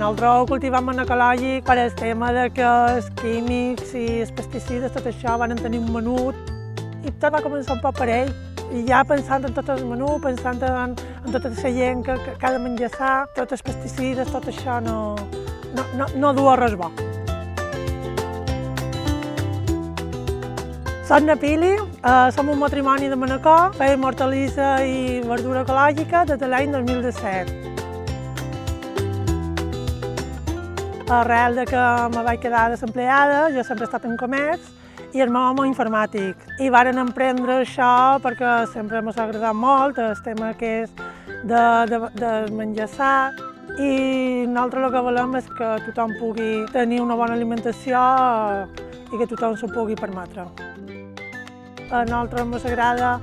Nosaltres ho cultivem en ecològic per el tema de que els químics i els pesticides, tot això, van tenir un menú i tot va començar un poc per ell. I ja pensant en tot el menú, pensant en tota la gent que ha de menjar sa, tots els pesticides, tot això no du res bo. Som na Pili, som un matrimoni de Manacor, fèiem hortalissa i verdura ecològica des de l'any 2017. Arrel de que me vaig quedar desempleada, jo sempre he estat en comerç i el meu home informàtic. I varen emprendre això perquè sempre m'ha agradat molt el tema aquest de menjar sa. I nosaltres el que volem és que tothom pugui tenir una bona alimentació i que tothom s'ho pugui permetre. A nosaltres ens agrada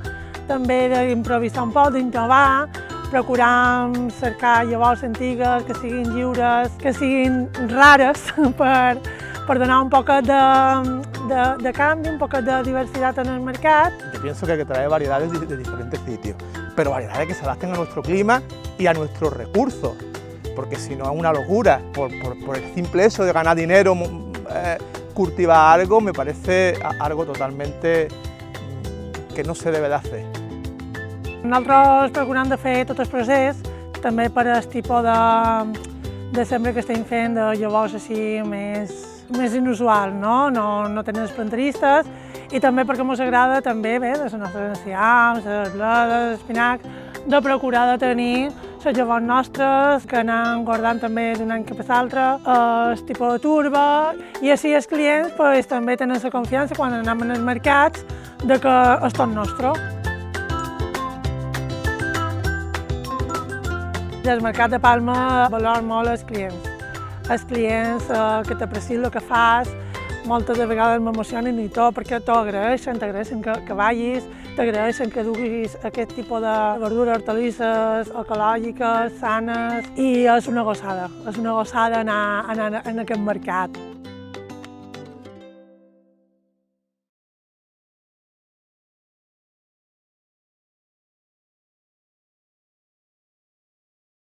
també d'improvisar un poc, d'innovar, procurar cercar llavors antigues, que siguin lliures, que siguin rares per donar un poc de canvi, un poc de diversidad en el mercado. Yo pienso que hay que traer variedades de diferentes sitios, pero variedades que se adapten a nuestro clima y a nuestros recursos, porque si no es una locura, por el simple hecho de ganar dinero, cultivar algo, me parece algo totalmente que no se debe de hacer. Nosaltres procurem de fer tot el procés, també per el tipus de sembra que estem fent de llavors així més inusual, no tenen els plantaristes, i també perquè ens agrada també bé, de les nostres enciams, les bledes, l'espinac, de procurar de tenir les llavors nostres, que anem guardant també d'un any cap a l'altre, el tipus de turba, i així els clients també tenen la confiança quan anem als mercats de que és tot nostre. El mercat de Palma valora molt els clients. Els clients que t'aprecien el que fas, moltes de vegades m'emocionen i tot, perquè t'agraeixen que vagis, t'agraeixen que duguis aquest tipus de verdures, hortalisses, ecològiques, sanes, i és una gossada anar en aquest mercat.